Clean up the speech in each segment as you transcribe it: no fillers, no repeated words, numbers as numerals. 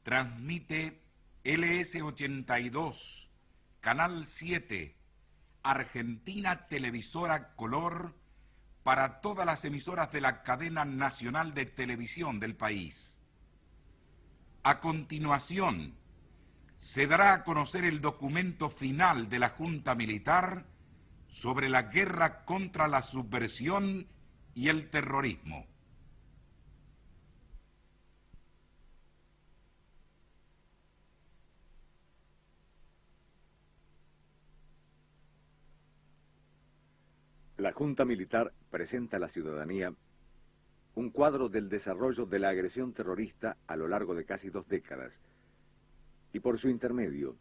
Transmite LS82, Canal 7, Argentina Televisora Color, para todas las emisoras de la cadena nacional de televisión del país. A continuación, se dará a conocer el documento final de la Junta Militar sobre la guerra contra la subversión y el terrorismo. La Junta Militar presenta a la ciudadanía un cuadro del desarrollo de la agresión terrorista a lo largo de casi 2 décadas, y por su intermedio,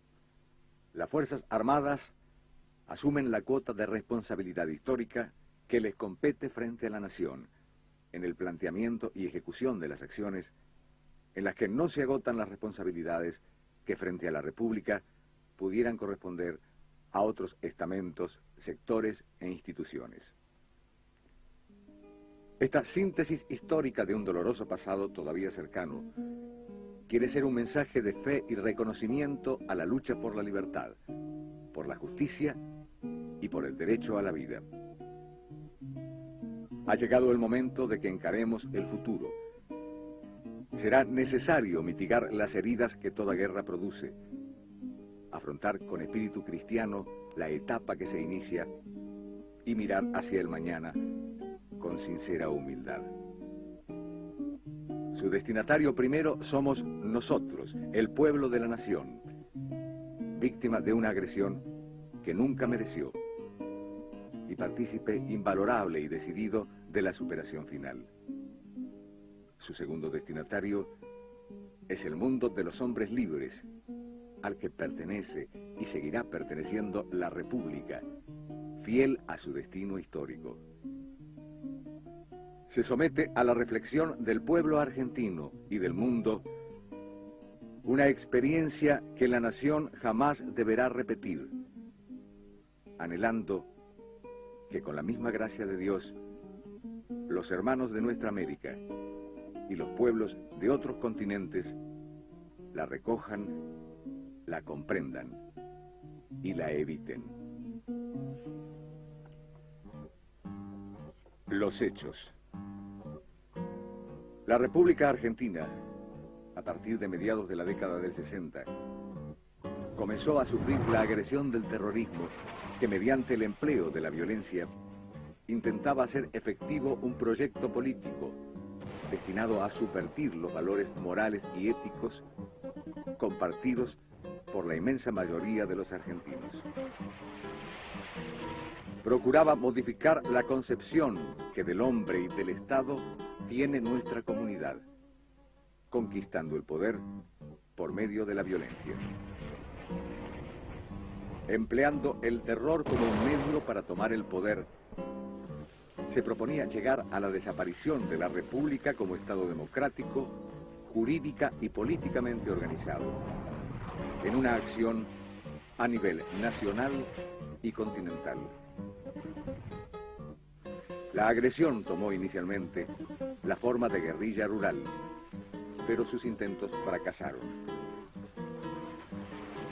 las Fuerzas Armadas asumen la cuota de responsabilidad histórica que les compete frente a la nación, en el planteamiento y ejecución de las acciones en las que no se agotan las responsabilidades que frente a la República pudieran corresponder a otros estamentos, sectores e instituciones. Esta síntesis histórica de un doloroso pasado todavía cercano quiere ser un mensaje de fe y reconocimiento a la lucha por la libertad, por la justicia y por el derecho a la vida. Ha llegado el momento de que encaremos el futuro. Será necesario mitigar las heridas que toda guerra produce, afrontar con espíritu cristiano la etapa que se inicia y mirar hacia el mañana con sincera humildad. Su destinatario primero somos nosotros, el pueblo de la nación, víctima de una agresión que nunca mereció y partícipe invalorable y decidido de la superación final. Su segundo destinatario es el mundo de los hombres libres, al que pertenece y seguirá perteneciendo la República, fiel a su destino histórico. Se somete a la reflexión del pueblo argentino y del mundo una experiencia que la nación jamás deberá repetir, anhelando que con la misma gracia de Dios, los hermanos de nuestra América y los pueblos de otros continentes la recojan, la comprendan y la eviten. Los hechos. La República Argentina, a partir de mediados de la década del 60, comenzó a sufrir la agresión del terrorismo que, mediante el empleo de la violencia, intentaba hacer efectivo un proyecto político destinado a subvertir los valores morales y éticos compartidos por la inmensa mayoría de los argentinos. Procuraba modificar la concepción que del hombre y del Estado tiene nuestra comunidad, conquistando el poder por medio de la violencia, empleando el terror como un medio para tomar el poder. Se proponía llegar a la desaparición de la República como Estado democrático, jurídica y políticamente organizado, en una acción a nivel nacional y continental. La agresión tomó inicialmente la forma de guerrilla rural, pero sus intentos fracasaron.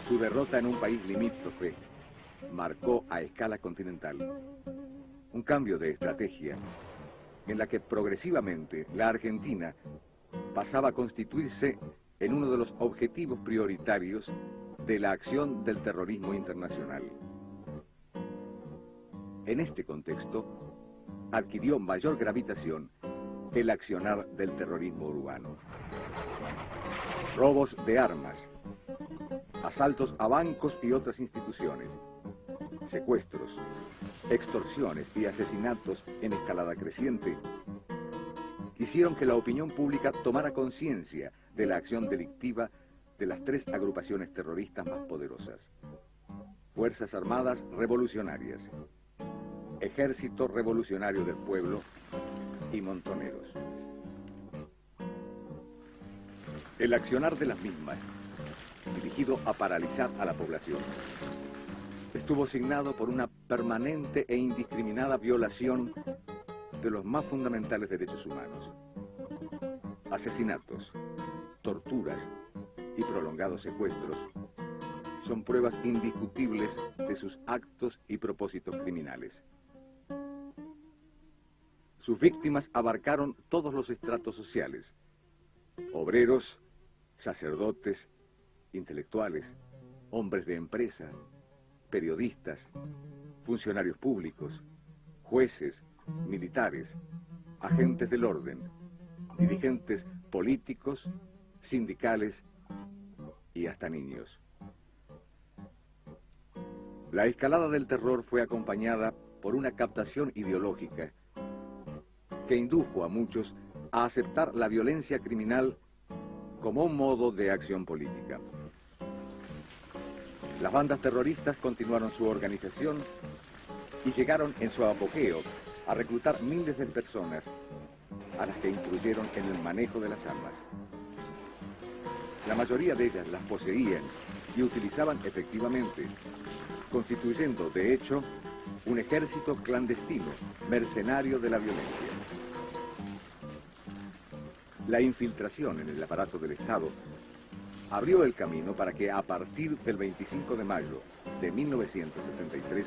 Su derrota en un país limítrofe marcó a escala continental un cambio de estrategia en la que progresivamente la Argentina pasaba a constituirse en uno de los objetivos prioritarios de la acción del terrorismo internacional. En este contexto, adquirió mayor gravitación el accionar del terrorismo urbano. Robos de armas, asaltos a bancos y otras instituciones, secuestros, extorsiones y asesinatos en escalada creciente hicieron que la opinión pública tomara conciencia de la acción delictiva de las 3 agrupaciones terroristas más poderosas: Fuerzas Armadas Revolucionarias, Ejército Revolucionario del Pueblo y Montoneros. El accionar de las mismas, dirigido a paralizar a la población, estuvo signado por una permanente e indiscriminada violación de los más fundamentales derechos humanos: asesinatos, torturas, y prolongados secuestros son pruebas indiscutibles de sus actos y propósitos criminales. Sus víctimas abarcaron todos los estratos sociales: obreros, sacerdotes, intelectuales, hombres de empresa, periodistas, funcionarios públicos, jueces, militares, agentes del orden, dirigentes políticos, sindicales y hasta niños. La escalada del terror fue acompañada por una captación ideológica que indujo a muchos a aceptar la violencia criminal como un modo de acción política. Las bandas terroristas continuaron su organización y llegaron en su apogeo a reclutar miles de personas a las que instruyeron en el manejo de las armas. La mayoría de ellas las poseían y utilizaban efectivamente, constituyendo de hecho un ejército clandestino, mercenario de la violencia. La infiltración en el aparato del Estado abrió el camino para que a partir del 25 de mayo de 1973,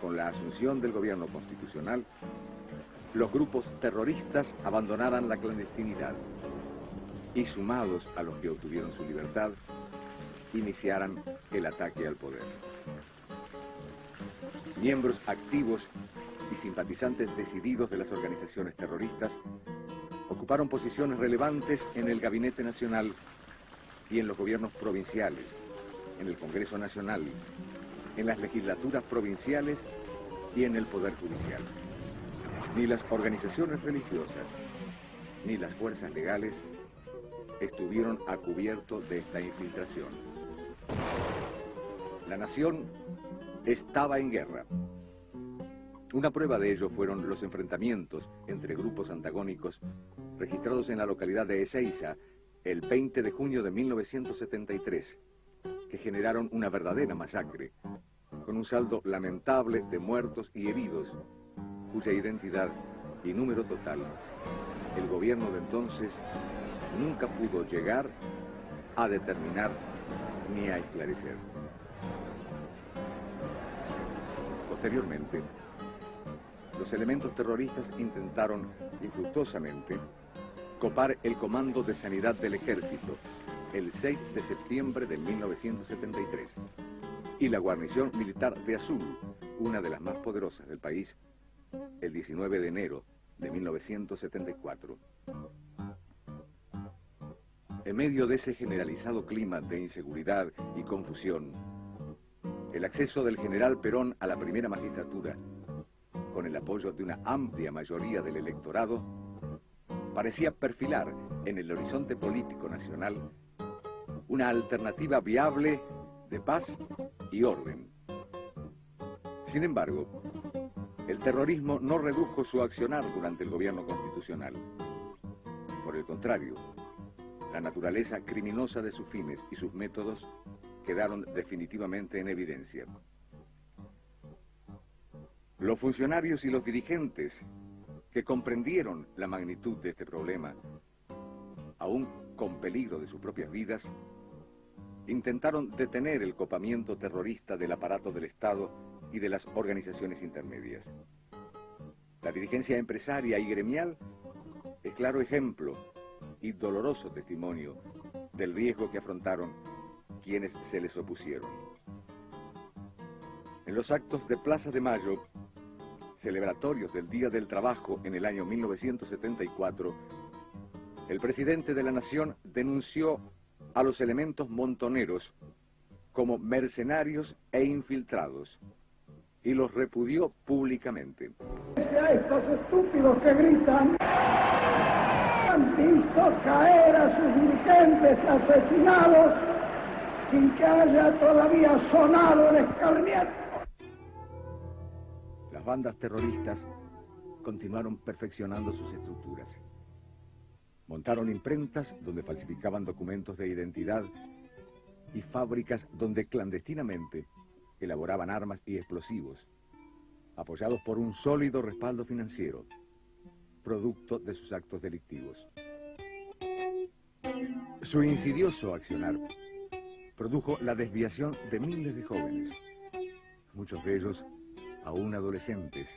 con la asunción del gobierno constitucional, los grupos terroristas abandonaran la clandestinidad y, sumados a los que obtuvieron su libertad, iniciaran el ataque al poder. Miembros activos y simpatizantes decididos de las organizaciones terroristas ocuparon posiciones relevantes en el Gabinete Nacional y en los gobiernos provinciales, en el Congreso Nacional, en las legislaturas provinciales y en el Poder Judicial. Ni las organizaciones religiosas ni las fuerzas legales estuvieron a cubierto de esta infiltración. La nación estaba en guerra. Una prueba de ello fueron los enfrentamientos entre grupos antagónicos registrados en la localidad de Ezeiza el 20 de junio de 1973, que generaron una verdadera masacre, con un saldo lamentable de muertos y heridos, cuya identidad y número total el gobierno de entonces nunca pudo llegar a determinar ni a esclarecer. Posteriormente, los elementos terroristas intentaron infructuosamente copar el Comando de Sanidad del Ejército el 6 de septiembre de 1973 y la guarnición militar de Azul, una de las más poderosas del país, el 19 de enero de 1974. En medio de ese generalizado clima de inseguridad y confusión, el acceso del general Perón a la primera magistratura, con el apoyo de una amplia mayoría del electorado, parecía perfilar en el horizonte político nacional una alternativa viable de paz y orden. Sin embargo, el terrorismo no redujo su accionar durante el gobierno constitucional. Por el contrario, la naturaleza criminosa de sus fines y sus métodos quedaron definitivamente en evidencia. Los funcionarios y los dirigentes que comprendieron la magnitud de este problema, aún con peligro de sus propias vidas, intentaron detener el copamiento terrorista del aparato del Estado y de las organizaciones intermedias. La dirigencia empresaria y gremial es claro ejemplo y doloroso testimonio del riesgo que afrontaron quienes se les opusieron. En los actos de Plaza de Mayo, celebratorios del Día del Trabajo en el año 1974, el presidente de la Nación denunció a los elementos montoneros como mercenarios e infiltrados y los repudió públicamente. A estos estúpidos que gritan han visto caer a sus dirigentes asesinados sin que haya todavía sonado el escarmiento. Las bandas terroristas continuaron perfeccionando sus estructuras. Montaron imprentas donde falsificaban documentos de identidad y fábricas donde clandestinamente elaboraban armas y explosivos, apoyados por un sólido respaldo financiero, producto de sus actos delictivos. Su insidioso accionar produjo la desviación de miles de jóvenes, muchos de ellos aún adolescentes,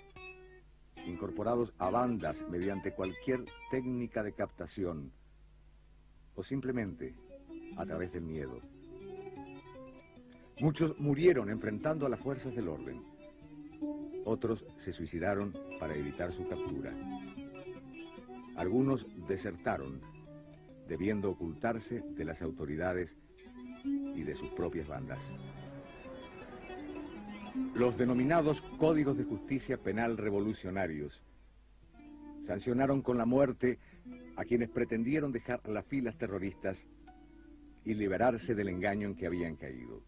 incorporados a bandas mediante cualquier técnica de captación o simplemente a través del miedo. Muchos murieron enfrentando a las fuerzas del orden. Otros se suicidaron para evitar su captura. Algunos desertaron, debiendo ocultarse de las autoridades y de sus propias bandas. Los denominados Códigos de Justicia Penal Revolucionarios sancionaron con la muerte a quienes pretendieron dejar las filas terroristas y liberarse del engaño en que habían caído.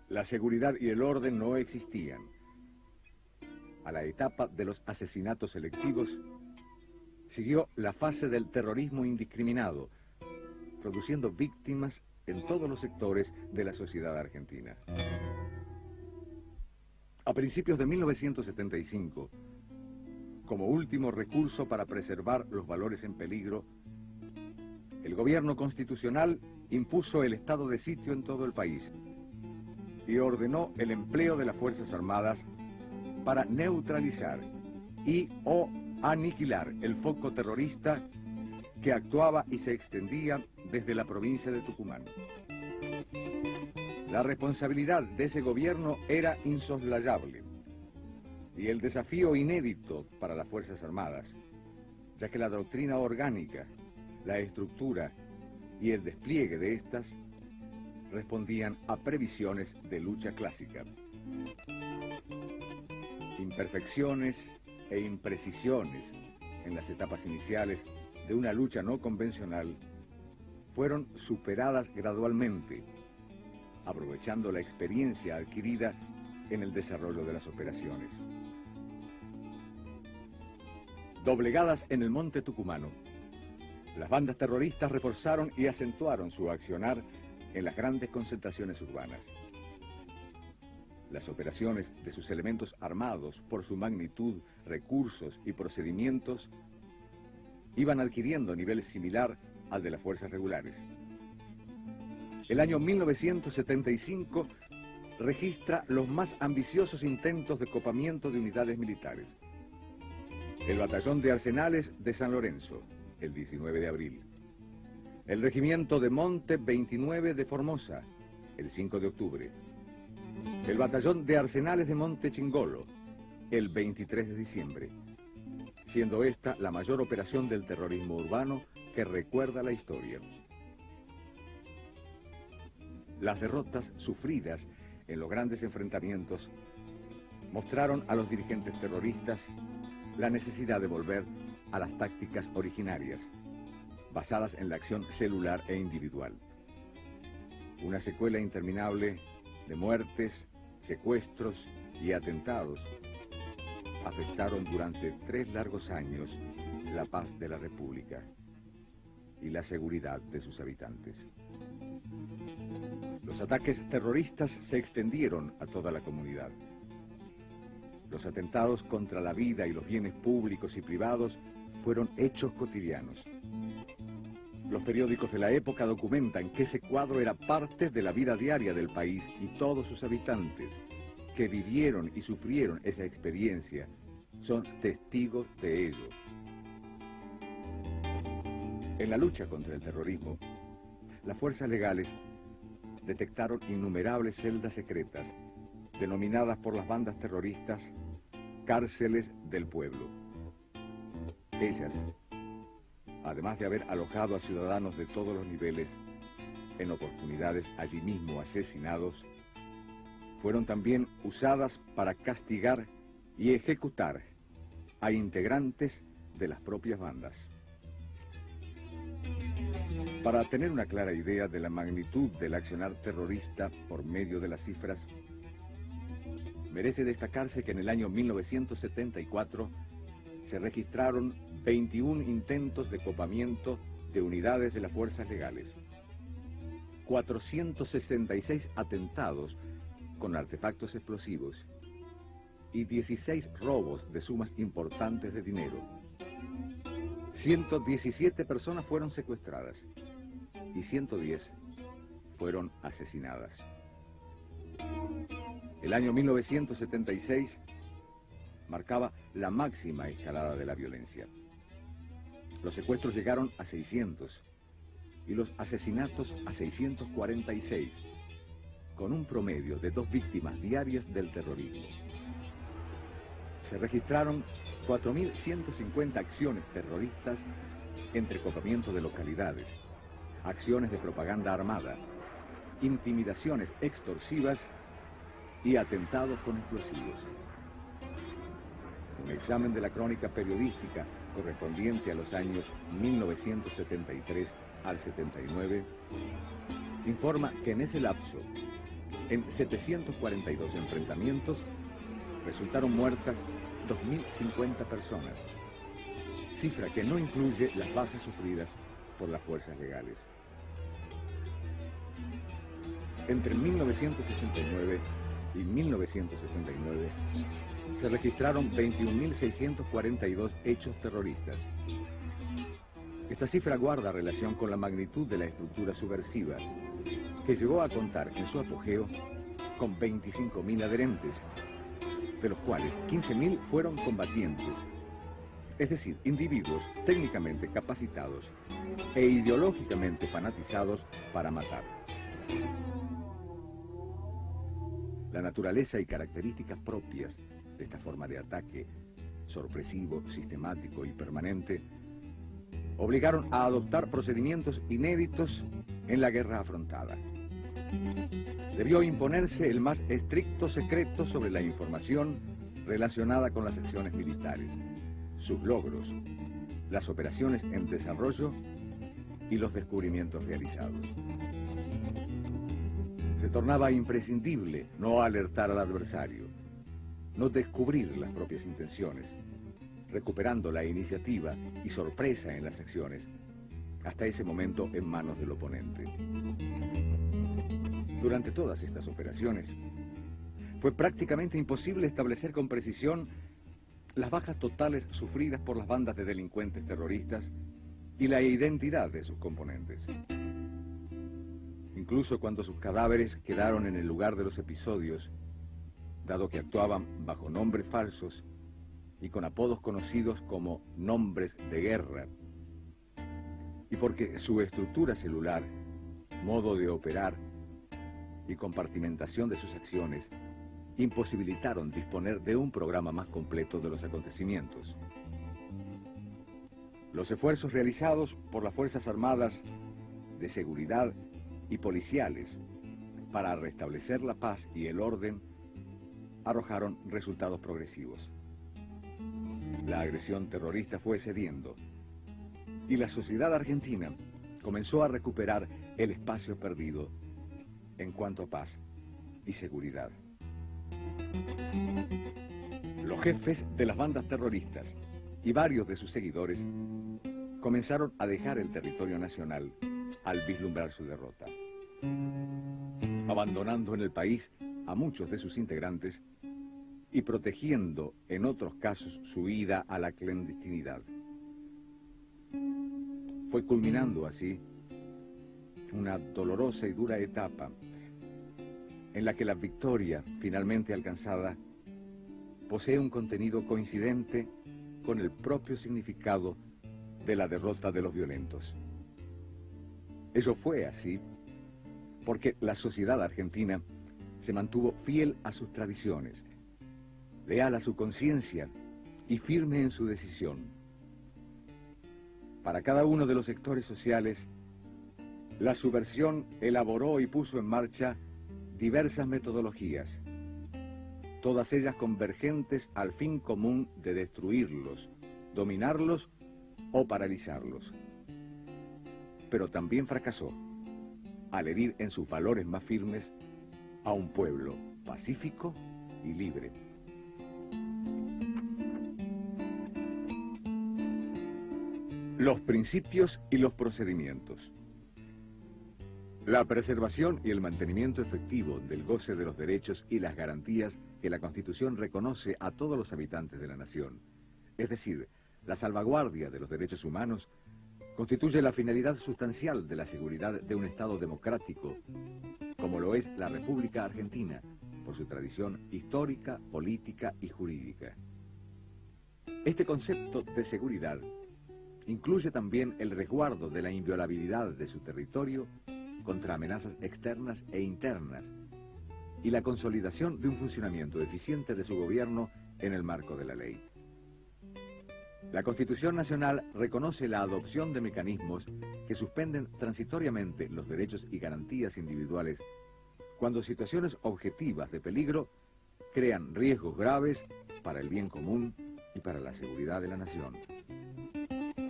La seguridad y el orden no existían. A la etapa de los asesinatos selectivos siguió la fase del terrorismo indiscriminado, produciendo víctimas en todos los sectores de la sociedad argentina. A principios de 1975, como último recurso para preservar los valores en peligro, el gobierno constitucional impuso el estado de sitio en todo el país y ordenó el empleo de las Fuerzas Armadas para neutralizar y o aniquilar el foco terrorista que actuaba y se extendía desde la provincia de Tucumán. La responsabilidad de ese gobierno era insoslayable y el desafío inédito para las Fuerzas Armadas, ya que la doctrina orgánica, la estructura y el despliegue de estas respondían a previsiones de lucha clásica. Imperfecciones e imprecisiones en las etapas iniciales de una lucha no convencional fueron superadas gradualmente, aprovechando la experiencia adquirida en el desarrollo de las operaciones. Doblegadas en el monte tucumano, las bandas terroristas reforzaron y acentuaron su accionar en las grandes concentraciones urbanas. Las operaciones de sus elementos armados, por su magnitud, recursos y procedimientos, iban adquiriendo nivel similar al de las fuerzas regulares. El año 1975 registra los más ambiciosos intentos de copamiento de unidades militares. El Batallón de Arsenales de San Lorenzo, el 19 de abril. El Regimiento de Monte 29 de Formosa, el 5 de octubre. El Batallón de Arsenales de Monte Chingolo, el 23 de diciembre, siendo esta la mayor operación del terrorismo urbano que recuerda la historia. Las derrotas sufridas en los grandes enfrentamientos mostraron a los dirigentes terroristas la necesidad de volver a las tácticas originarias, basadas en la acción celular e individual. Una secuela interminable de muertes, secuestros y atentados afectaron durante 3 largos años la paz de la República y la seguridad de sus habitantes. Los ataques terroristas se extendieron a toda la comunidad. Los atentados contra la vida y los bienes públicos y privados fueron hechos cotidianos. Los periódicos de la época documentan que ese cuadro era parte de la vida diaria del país y todos sus habitantes, que vivieron y sufrieron esa experiencia, son testigos de ello. En la lucha contra el terrorismo, las fuerzas legales detectaron innumerables celdas secretas, denominadas por las bandas terroristas cárceles del pueblo. Ellas, además de haber alojado a ciudadanos de todos los niveles, en oportunidades allí mismo asesinados, fueron también usadas para castigar y ejecutar a integrantes de las propias bandas. Para tener una clara idea de la magnitud del accionar terrorista por medio de las cifras, merece destacarse que en el año 1974 se registraron 21 intentos de copamiento de unidades de las fuerzas legales, 466 atentados con artefactos explosivos y 16 robos de sumas importantes de dinero. 117 personas fueron secuestradas. y 110 fueron asesinadas. El año 1976 marcaba la máxima escalada de la violencia. Los secuestros llegaron a 600 y los asesinatos a 646, con un promedio de 2 víctimas diarias del terrorismo. Se registraron 4.150 acciones terroristas entre copamientos de localidades, acciones de propaganda armada, intimidaciones extorsivas y atentados con explosivos. Un examen de la crónica periodística correspondiente a los años 1973 al 79 informa que en ese lapso, en 742 enfrentamientos, resultaron muertas 2.050 personas, cifra que no incluye las bajas sufridas por las fuerzas legales. Entre 1969 y 1979 se registraron 21.642 hechos terroristas. Esta cifra guarda relación con la magnitud de la estructura subversiva, que llegó a contar en su apogeo con 25.000 adherentes, de los cuales 15.000 fueron combatientes, es decir, individuos técnicamente capacitados e ideológicamente fanatizados para matar. La naturaleza y características propias de esta forma de ataque, sorpresivo, sistemático y permanente, obligaron a adoptar procedimientos inéditos en la guerra afrontada. Debió imponerse el más estricto secreto sobre la información relacionada con las acciones militares, sus logros, las operaciones en desarrollo y los descubrimientos realizados. Se tornaba imprescindible no alertar al adversario, no descubrir las propias intenciones, recuperando la iniciativa y sorpresa en las acciones, hasta ese momento en manos del oponente. Durante todas estas operaciones, fue prácticamente imposible establecer con precisión las bajas totales sufridas por las bandas de delincuentes terroristas y la identidad de sus componentes. Incluso cuando sus cadáveres quedaron en el lugar de los episodios, dado que actuaban bajo nombres falsos y con apodos conocidos como nombres de guerra, y porque su estructura celular, modo de operar y compartimentación de sus acciones imposibilitaron disponer de un programa más completo de los acontecimientos. Los esfuerzos realizados por las Fuerzas Armadas de seguridad y policiales para restablecer la paz y el orden arrojaron resultados progresivos. La agresión terrorista fue cediendo y la sociedad argentina comenzó a recuperar el espacio perdido en cuanto a paz y seguridad. Los jefes de las bandas terroristas y varios de sus seguidores comenzaron a dejar el territorio nacional al vislumbrar su derrota, abandonando en el país a muchos de sus integrantes y protegiendo en otros casos su ida a la clandestinidad. Fue culminando así una dolorosa y dura etapa en la que la victoria finalmente alcanzada posee un contenido coincidente con el propio significado de la derrota de los violentos. Ello fue así porque la sociedad argentina se mantuvo fiel a sus tradiciones, leal a su conciencia y firme en su decisión. Para cada uno de los sectores sociales, la subversión elaboró y puso en marcha diversas metodologías, todas ellas convergentes al fin común de destruirlos, dominarlos o paralizarlos. Pero también fracasó al herir en sus valores más firmes a un pueblo pacífico y libre. Los principios y los procedimientos. La preservación y el mantenimiento efectivo del goce de los derechos y las garantías que la Constitución reconoce a todos los habitantes de la nación, es decir, la salvaguardia de los derechos humanos, constituye la finalidad sustancial de la seguridad de un Estado democrático, como lo es la República Argentina, por su tradición histórica, política y jurídica. Este concepto de seguridad incluye también el resguardo de la inviolabilidad de su territorio contra amenazas externas e internas y la consolidación de un funcionamiento eficiente de su gobierno en el marco de la ley. La Constitución Nacional reconoce la adopción de mecanismos que suspenden transitoriamente los derechos y garantías individuales cuando situaciones objetivas de peligro crean riesgos graves para el bien común y para la seguridad de la nación.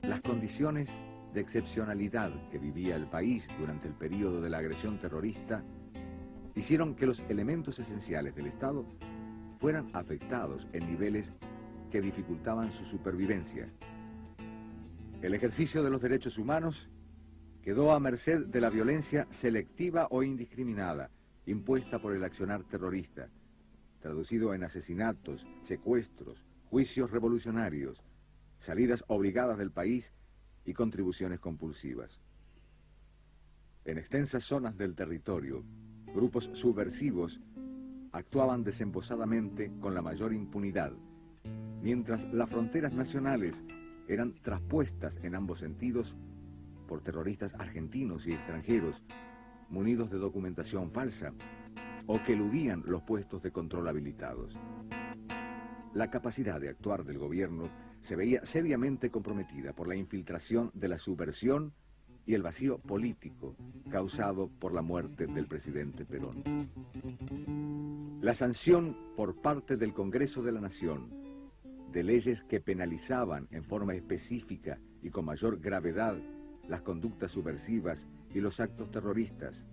Las condiciones de excepcionalidad que vivía el país durante el período de la agresión terrorista hicieron que los elementos esenciales del Estado fueran afectados en niveles que dificultaban su supervivencia. El ejercicio de los derechos humanos quedó a merced de la violencia selectiva o indiscriminada impuesta por el accionar terrorista, traducido en asesinatos, secuestros, juicios revolucionarios, salidas obligadas del país y contribuciones compulsivas. En extensas zonas del territorio, grupos subversivos actuaban desembosadamente con la mayor impunidad, mientras las fronteras nacionales eran traspuestas en ambos sentidos por terroristas argentinos y extranjeros, munidos de documentación falsa, o que eludían los puestos de control habilitados. La capacidad de actuar del gobierno se veía seriamente comprometida por la infiltración de la subversión y el vacío político causado por la muerte del presidente Perón. La sanción por parte del Congreso de la Nación de leyes que penalizaban en forma específica y con mayor gravedad las conductas subversivas y los actos terroristas,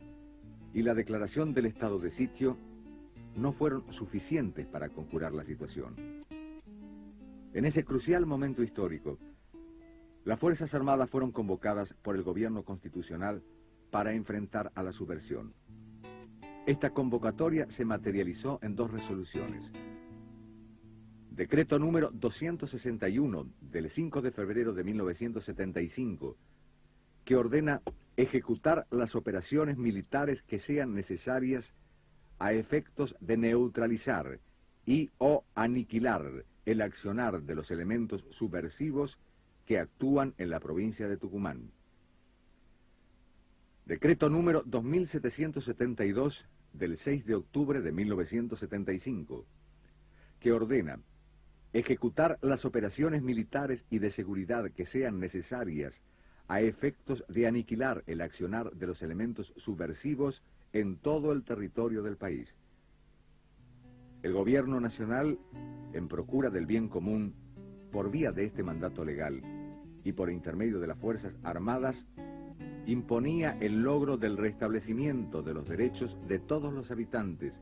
y la declaración del estado de sitio no fueron suficientes para conjurar la situación. En ese crucial momento histórico, las Fuerzas Armadas fueron convocadas por el gobierno constitucional para enfrentar a la subversión. Esta convocatoria se materializó en dos resoluciones. Decreto número 261 del 5 de febrero de 1975, que ordena ejecutar las operaciones militares que sean necesarias a efectos de neutralizar y o aniquilar el accionar de los elementos subversivos que actúan en la provincia de Tucumán. Decreto número 2772 del 6 de octubre de 1975, que ordena ejecutar las operaciones militares y de seguridad que sean necesarias a efectos de aniquilar el accionar de los elementos subversivos en todo el territorio del país. El gobierno nacional, en procura del bien común, por vía de este mandato legal y por intermedio de las Fuerzas Armadas, imponía el logro del restablecimiento de los derechos de todos los habitantes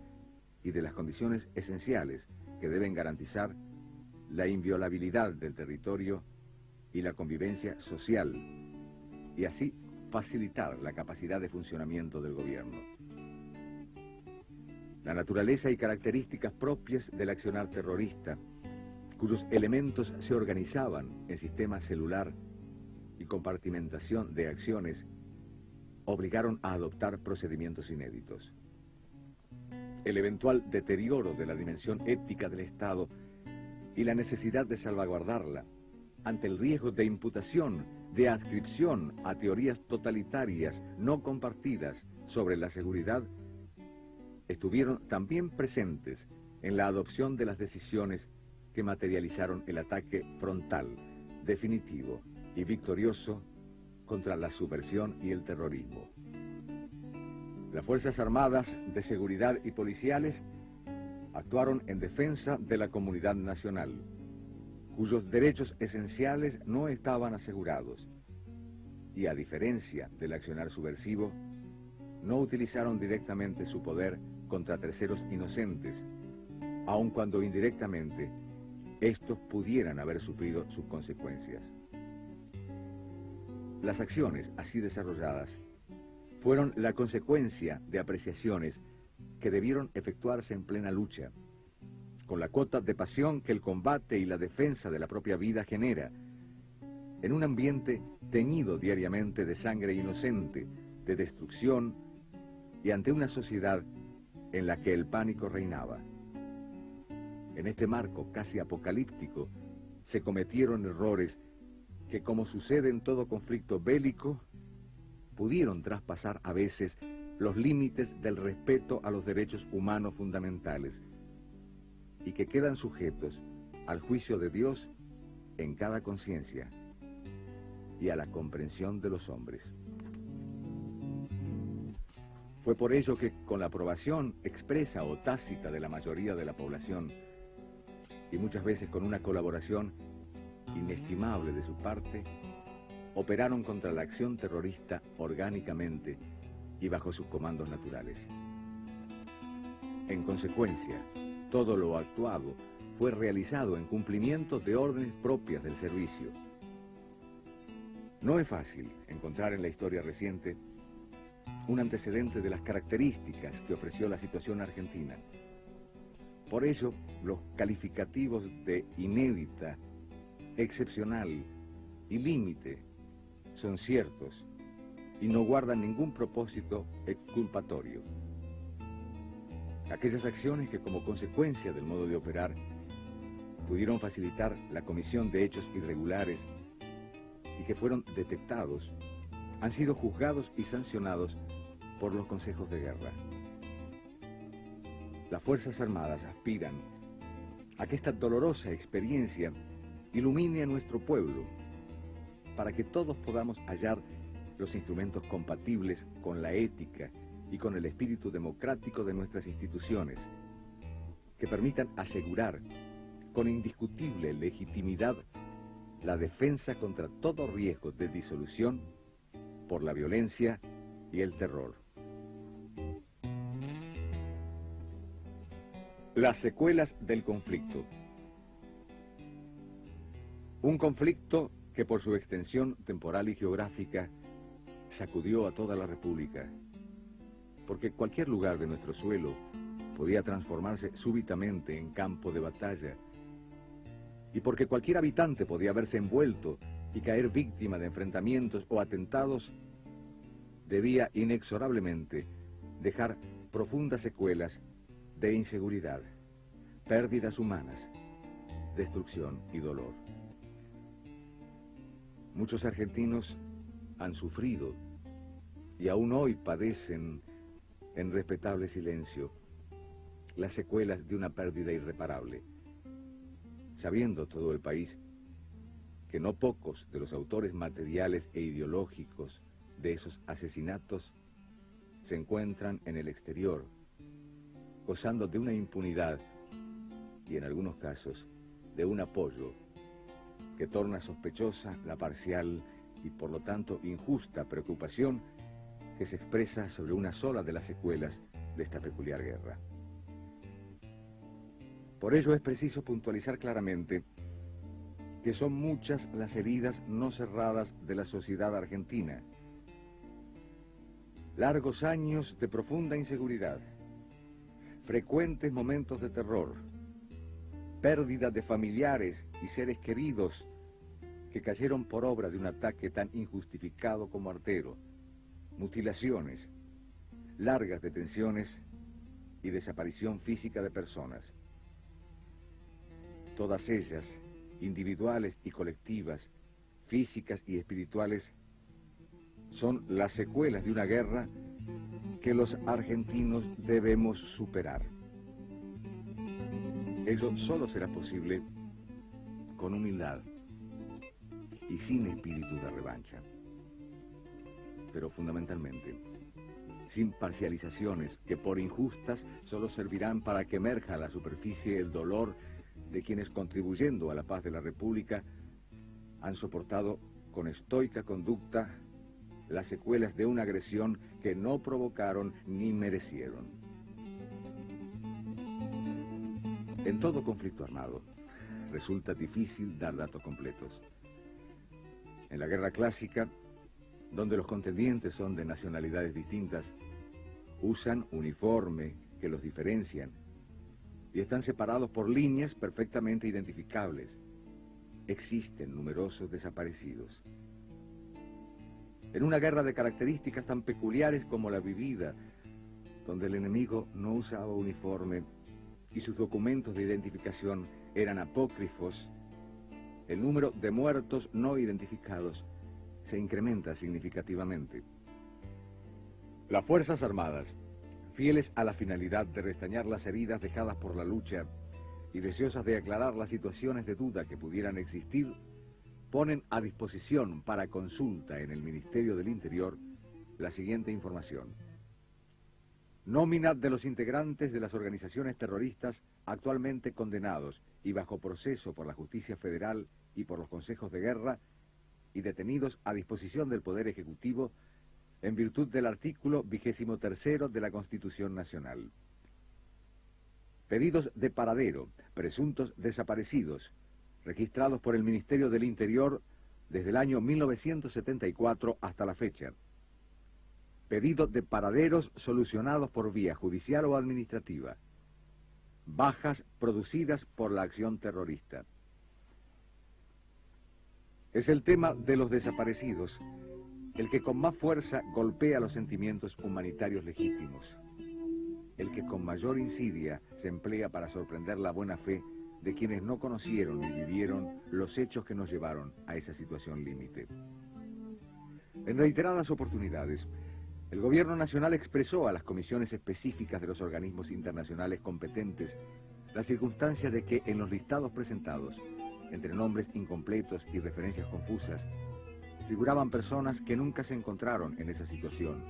y de las condiciones esenciales que deben garantizar la inviolabilidad del territorio y la convivencia social, y así facilitar la capacidad de funcionamiento del gobierno. La naturaleza y características propias del accionar terrorista, cuyos elementos se organizaban en sistema celular y compartimentación de acciones, obligaron a adoptar procedimientos inéditos. El eventual deterioro de la dimensión ética del Estado y la necesidad de salvaguardarla ante el riesgo de imputación, de adscripción a teorías totalitarias no compartidas sobre la seguridad, estuvieron también presentes en la adopción de las decisiones que materializaron el ataque frontal, definitivo y victorioso contra la subversión y el terrorismo. Las Fuerzas Armadas de Seguridad y policiales actuaron en defensa de la comunidad nacional, cuyos derechos esenciales no estaban asegurados, y a diferencia del accionar subversivo, no utilizaron directamente su poder contra terceros inocentes, aun cuando indirectamente estos pudieran haber sufrido sus consecuencias. Las acciones así desarrolladas fueron la consecuencia de apreciaciones que debieron efectuarse en plena lucha, con la cuota de pasión que el combate y la defensa de la propia vida genera, en un ambiente teñido diariamente de sangre inocente, de destrucción, y ante una sociedad en la que el pánico reinaba. En este marco casi apocalíptico se cometieron errores que, como sucede en todo conflicto bélico, pudieron traspasar a veces los límites del respeto a los derechos humanos fundamentales y que quedan sujetos al juicio de Dios en cada conciencia y a la comprensión de los hombres. Fue por ello que, con la aprobación expresa o tácita de la mayoría de la población, y muchas veces con una colaboración inestimable de su parte, operaron contra la acción terrorista orgánicamente y bajo sus comandos naturales. En consecuencia, todo lo actuado fue realizado en cumplimiento de órdenes propias del servicio. No es fácil encontrar en la historia reciente un antecedente de las características que ofreció la situación argentina. Por ello, los calificativos de inédita, excepcional y límite son ciertos y no guardan ningún propósito exculpatorio. Aquellas acciones que, como consecuencia del modo de operar, pudieron facilitar la comisión de hechos irregulares y que fueron detectados, han sido juzgados y sancionados por los consejos de guerra. Las Fuerzas Armadas aspiran a que esta dolorosa experiencia ilumine a nuestro pueblo, para que todos podamos hallar los instrumentos compatibles con la ética y con el espíritu democrático de nuestras instituciones, que permitan asegurar con indiscutible legitimidad la defensa contra todo riesgo de disolución por la violencia y el terror. Las secuelas del conflicto. Un conflicto que, por su extensión temporal y geográfica, sacudió a toda la República, porque cualquier lugar de nuestro suelo podía transformarse súbitamente en campo de batalla, y porque cualquier habitante podía verse envuelto y caer víctima de enfrentamientos o atentados, debía inexorablemente dejar profundas secuelas de inseguridad, pérdidas humanas, destrucción y dolor. Muchos argentinos han sufrido y aún hoy padecen en respetable silencio las secuelas de una pérdida irreparable, sabiendo todo el país que no pocos de los autores materiales e ideológicos de esos asesinatos se encuentran en el exterior, gozando de una impunidad y, en algunos casos, de un apoyo que torna sospechosa la parcial y, por lo tanto, injusta preocupación que se expresa sobre una sola de las secuelas de esta peculiar guerra. Por ello es preciso puntualizar claramente que son muchas las heridas no cerradas de la sociedad argentina. Largos años de profunda inseguridad, frecuentes momentos de terror, pérdida de familiares y seres queridos que cayeron por obra de un ataque tan injustificado como artero, mutilaciones, largas detenciones y desaparición física de personas. Todas ellas, individuales y colectivas, físicas y espirituales, son las secuelas de una guerra que los argentinos debemos superar. Ello solo será posible con humildad y sin espíritu de revancha, pero fundamentalmente sin parcializaciones que, por injustas, solo servirán para que emerja a la superficie el dolor de quienes, contribuyendo a la paz de la República, han soportado con estoica conducta las secuelas de una agresión que no provocaron ni merecieron. En todo conflicto armado resulta difícil dar datos completos. En la guerra clásica, donde los contendientes son de nacionalidades distintas, usan uniforme que los diferencian y están separados por líneas perfectamente identificables. existen numerosos desaparecidos. En una guerra de características tan peculiares como la vivida, donde el enemigo no usaba uniforme y sus documentos de identificación eran apócrifos, el número de muertos no identificados se incrementa significativamente. Las Fuerzas Armadas, fieles a la finalidad de restañar las heridas dejadas por la lucha y deseosas de aclarar las situaciones de duda que pudieran existir, ponen a disposición para consulta en el Ministerio del Interior la siguiente información. Nómina de los integrantes de las organizaciones terroristas actualmente condenados y bajo proceso por la Justicia Federal y por los consejos de guerra y detenidos a disposición del Poder Ejecutivo en virtud del artículo 23 de la Constitución Nacional. Pedidos de paradero, presuntos desaparecidos, registrados por el Ministerio del Interior desde el año 1974 hasta la fecha. Pedido de paraderos solucionados por vía judicial o administrativa. Bajas producidas por la acción terrorista. Es el tema de los desaparecidos el que con más fuerza golpea los sentimientos humanitarios legítimos, el que con mayor insidia se emplea para sorprender la buena fe de quienes no conocieron ni vivieron los hechos que nos llevaron a esa situación límite. En reiteradas oportunidades, el Gobierno Nacional expresó a las comisiones específicas de los organismos internacionales competentes la circunstancia de que en los listados presentados, entre nombres incompletos y referencias confusas, figuraban personas que nunca se encontraron en esa situación,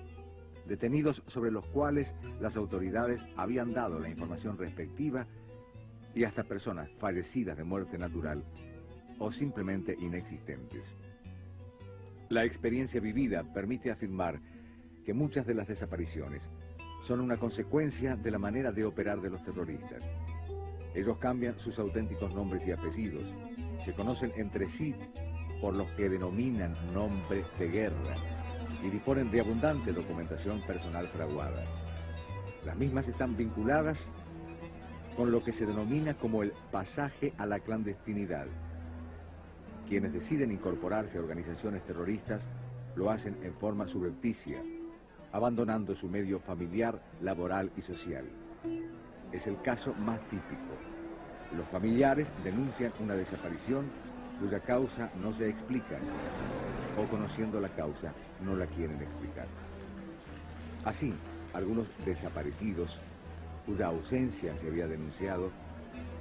detenidos sobre los cuales las autoridades habían dado la información respectiva y hasta personas fallecidas de muerte natural o simplemente inexistentes. La experiencia vivida permite afirmar que muchas de las desapariciones son una consecuencia de la manera de operar de los terroristas. Ellos cambian sus auténticos nombres y apellidos, se conocen entre sí por los que denominan nombres de guerra y disponen de abundante documentación personal fraguada. Las mismas están vinculadas con lo que se denomina como el pasaje a la clandestinidad. Quienes deciden incorporarse a organizaciones terroristas lo hacen en forma subrepticia, abandonando su medio familiar, laboral y social. Es el caso más típico. Los familiares denuncian una desaparición cuya causa no se explica, o conociendo la causa, no la quieren explicar. Así, algunos desaparecidos, cuya ausencia se había denunciado,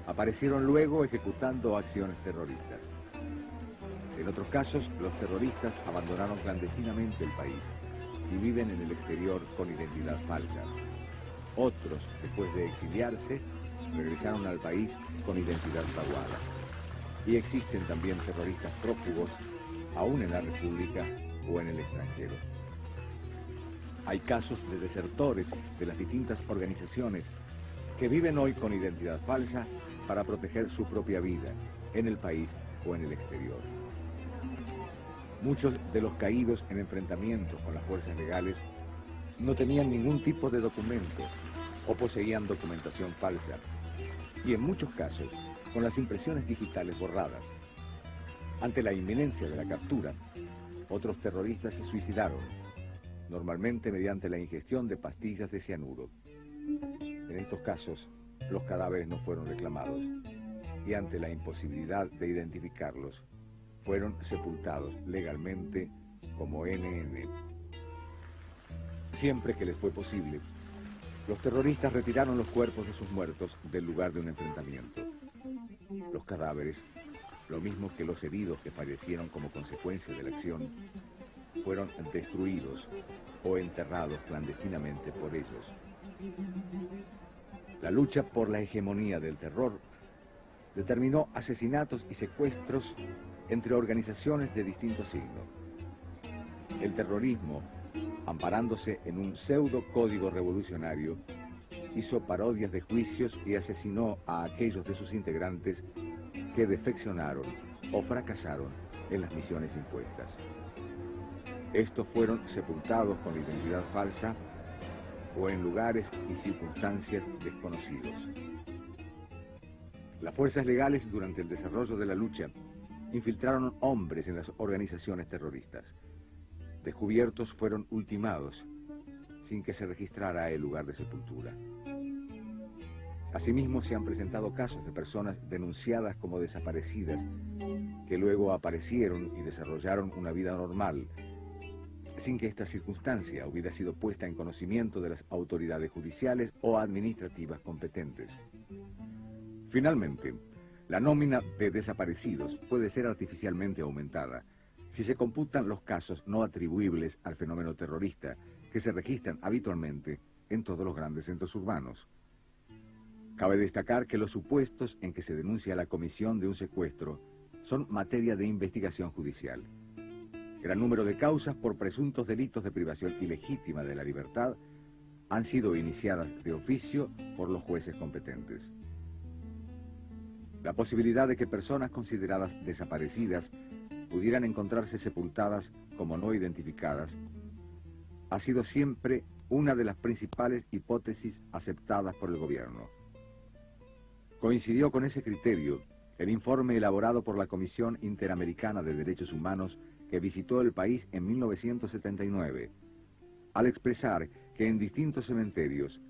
aparecieron luego ejecutando acciones terroristas. En otros casos, los terroristas abandonaron clandestinamente el país y viven en el exterior con identidad falsa. Otros, después de exiliarse, regresaron al país con identidad fraguada. Y existen también terroristas prófugos, aún en la República o en el extranjero. Hay casos de desertores de las distintas organizaciones que viven hoy con identidad falsa para proteger su propia vida, en el país o en el exterior. Muchos de los caídos en enfrentamientos con las fuerzas legales no tenían ningún tipo de documento o poseían documentación falsa, y en muchos casos con las impresiones digitales borradas. Ante la inminencia de la captura, otros terroristas se suicidaron, normalmente mediante la ingestión de pastillas de cianuro. En estos casos, los cadáveres no fueron reclamados, y ante la imposibilidad de identificarlos, fueron sepultados legalmente como NN. Siempre que les fue posible, los terroristas retiraron los cuerpos de sus muertos del lugar de un enfrentamiento. Los cadáveres, lo mismo que los heridos que fallecieron como consecuencia de la acción, fueron destruidos o enterrados clandestinamente por ellos. La lucha por la hegemonía del terror determinó asesinatos y secuestros entre organizaciones de distinto signo. El terrorismo, amparándose en un pseudo código revolucionario, hizo parodias de juicios y asesinó a aquellos de sus integrantes que defeccionaron o fracasaron en las misiones impuestas. Estos fueron sepultados con identidad falsa o en lugares y circunstancias desconocidos. Las fuerzas legales, durante el desarrollo de la lucha, infiltraron hombres en las organizaciones terroristas. Descubiertos, fueron ultimados, sin que se registrara el lugar de sepultura. Asimismo, se han presentado casos de personas denunciadas como desaparecidas, que luego aparecieron y desarrollaron una vida normal, sin que esta circunstancia hubiera sido puesta en conocimiento de las autoridades judiciales o administrativas competentes. Finalmente, la nómina de desaparecidos puede ser artificialmente aumentada si se computan los casos no atribuibles al fenómeno terrorista que se registran habitualmente en todos los grandes centros urbanos. Cabe destacar que los supuestos en que se denuncia la comisión de un secuestro son materia de investigación judicial. Gran número de causas por presuntos delitos de privación ilegítima de la libertad han sido iniciadas de oficio por los jueces competentes. La posibilidad de que personas consideradas desaparecidas pudieran encontrarse sepultadas como no identificadas ha sido siempre una de las principales hipótesis aceptadas por el gobierno. Coincidió con ese criterio el informe elaborado por la Comisión Interamericana de Derechos Humanos que visitó el país en 1979, al expresar que en distintos cementerios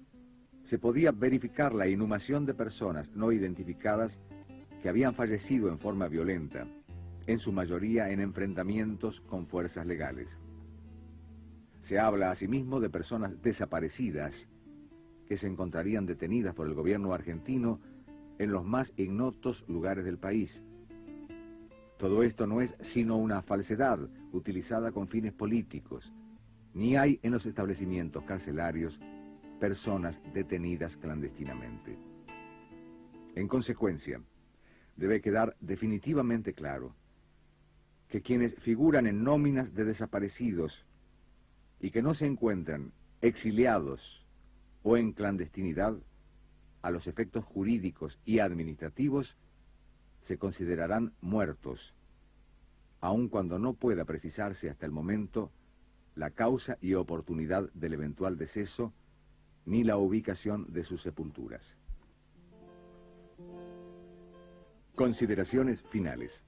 se podía verificar la inhumación de personas no identificadas que habían fallecido en forma violenta, en su mayoría en enfrentamientos con fuerzas legales. Se habla asimismo de personas desaparecidas que se encontrarían detenidas por el gobierno argentino en los más ignotos lugares del país. Todo esto no es sino una falsedad utilizada con fines políticos. Ni hay en los establecimientos carcelarios personas detenidas clandestinamente. En consecuencia, debe quedar definitivamente claro que quienes figuran en nóminas de desaparecidos y que no se encuentran exiliados o en clandestinidad, a los efectos jurídicos y administrativos, se considerarán muertos, aun cuando no pueda precisarse hasta el momento la causa y oportunidad del eventual deceso ni la ubicación de sus sepulturas. Consideraciones finales.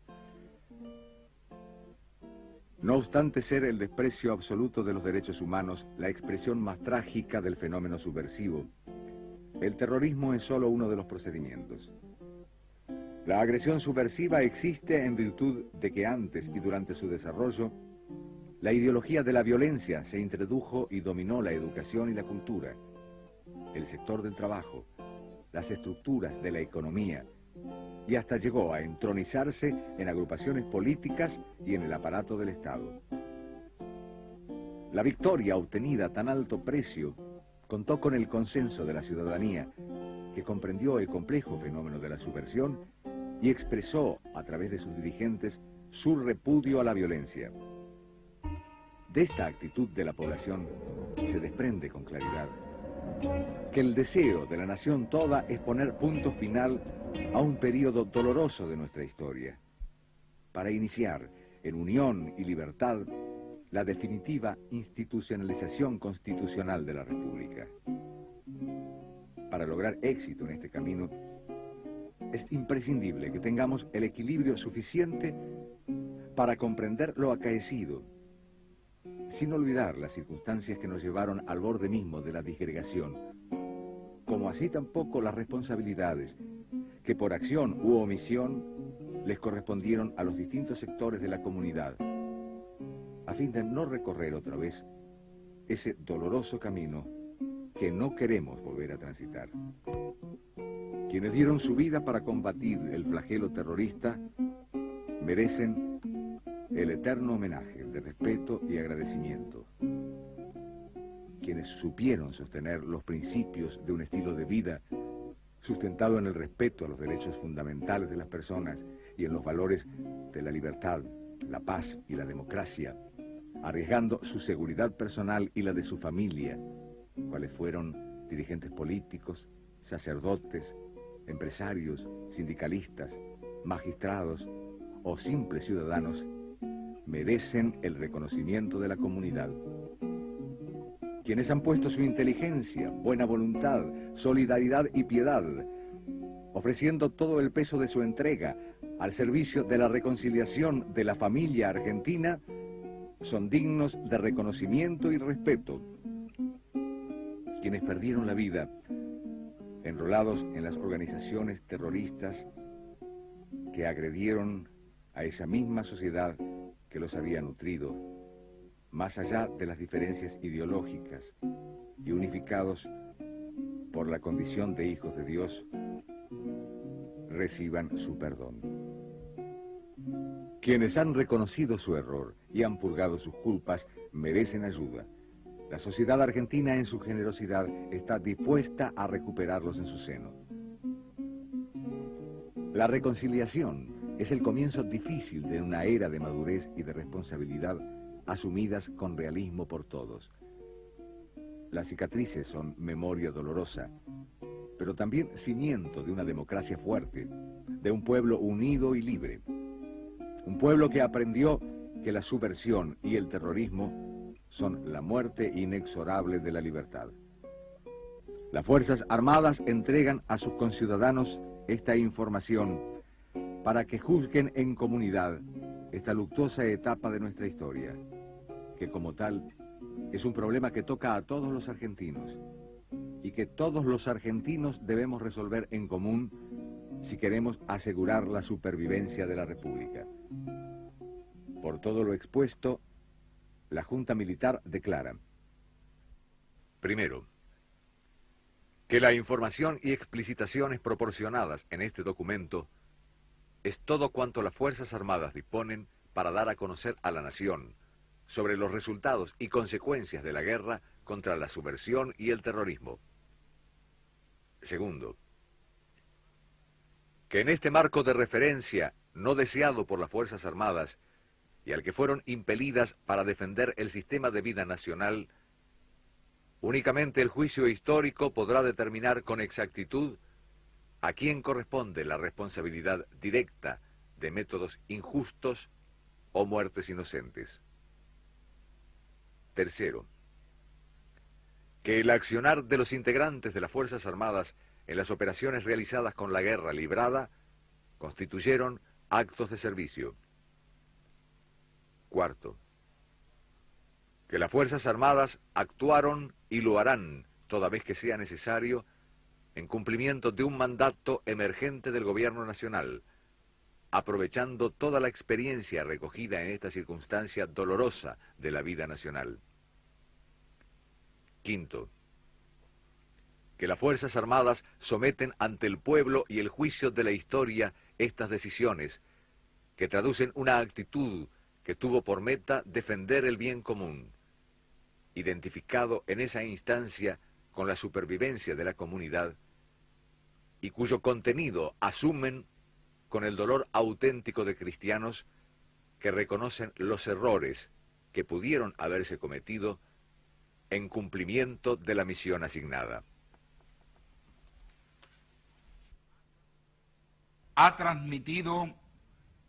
No obstante ser el desprecio absoluto de los derechos humanos la expresión más trágica del fenómeno subversivo, el terrorismo es solo uno de los procedimientos. La agresión subversiva existe en virtud de que antes y durante su desarrollo, la ideología de la violencia se introdujo y dominó la educación y la cultura, el sector del trabajo, las estructuras de la economía, y hasta llegó a entronizarse en agrupaciones políticas y en el aparato del Estado. La victoria obtenida a tan alto precio contó con el consenso de la ciudadanía, que comprendió el complejo fenómeno de la subversión y expresó, a través de sus dirigentes, su repudio a la violencia. De esta actitud de la población se desprende con claridad que el deseo de la nación toda es poner punto final a un periodo doloroso de nuestra historia, para iniciar, en unión y libertad, la definitiva institucionalización constitucional de la República. Para lograr éxito en este camino, es imprescindible que tengamos el equilibrio suficiente para comprender lo acaecido, sin olvidar las circunstancias que nos llevaron al borde mismo de la disgregación, como así tampoco las responsabilidades que por acción u omisión les correspondieron a los distintos sectores de la comunidad, a fin de no recorrer otra vez ese doloroso camino que no queremos volver a transitar. Quienes dieron su vida para combatir el flagelo terrorista merecen el eterno homenaje de respeto y agradecimiento. Quienes supieron sostener los principios de un estilo de vida sustentado en el respeto a los derechos fundamentales de las personas y en los valores de la libertad, la paz y la democracia, arriesgando su seguridad personal y la de su familia, cuales fueron dirigentes políticos, sacerdotes, empresarios, sindicalistas, magistrados o simples ciudadanos, merecen el reconocimiento de la comunidad. Quienes han puesto su inteligencia, buena voluntad, solidaridad y piedad, ofreciendo todo el peso de su entrega al servicio de la reconciliación de la familia argentina son dignos de reconocimiento y respeto. Quienes perdieron la vida enrolados en las organizaciones terroristas que agredieron a esa misma sociedad que los había nutrido, más allá de las diferencias ideológicas, y unificados por la condición de hijos de Dios, reciban su perdón. Quienes han reconocido su error y han purgado sus culpas merecen ayuda. La sociedad argentina en su generosidad está dispuesta a recuperarlos en su seno. La reconciliación es el comienzo difícil de una era de madurez y de responsabilidad asumidas con realismo por todos. Las cicatrices son memoria dolorosa, pero también cimiento de una democracia fuerte, de un pueblo unido y libre. Un pueblo que aprendió que la subversión y el terrorismo son la muerte inexorable de la libertad. Las Fuerzas Armadas entregan a sus conciudadanos esta información para que juzguen en comunidad esta luctuosa etapa de nuestra historia, que como tal es un problema que toca a todos los argentinos y que todos los argentinos debemos resolver en común si queremos asegurar la supervivencia de la República. Por todo lo expuesto, la Junta Militar declara: primero, que la información y explicitaciones proporcionadas en este documento es todo cuanto las Fuerzas Armadas disponen para dar a conocer a la nación sobre los resultados y consecuencias de la guerra contra la subversión y el terrorismo. Segundo, que en este marco de referencia no deseado por las Fuerzas Armadas y al que fueron impelidas para defender el sistema de vida nacional, únicamente el juicio histórico podrá determinar con exactitud a quién corresponde la responsabilidad directa de métodos injustos o muertes inocentes. Tercero, que el accionar de los integrantes de las Fuerzas Armadas en las operaciones realizadas con la guerra librada constituyeron actos de servicio. Cuarto, que las Fuerzas Armadas actuaron y lo harán toda vez que sea necesario en cumplimiento de un mandato emergente del Gobierno Nacional, aprovechando toda la experiencia recogida en esta circunstancia dolorosa de la vida nacional. Quinto, que las Fuerzas Armadas someten ante el pueblo y el juicio de la historia estas decisiones, que traducen una actitud que tuvo por meta defender el bien común, identificado en esa instancia con la supervivencia de la comunidad, y cuyo contenido asumen con el dolor auténtico de cristianos que reconocen los errores que pudieron haberse cometido en cumplimiento de la misión asignada. Ha transmitido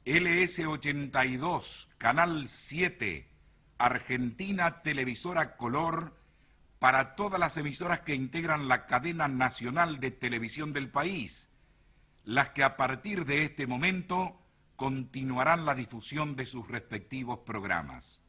LS82, Canal 7, Argentina Televisora Color, para todas las emisoras que integran la cadena nacional de televisión del país, las que a partir de este momento continuarán la difusión de sus respectivos programas.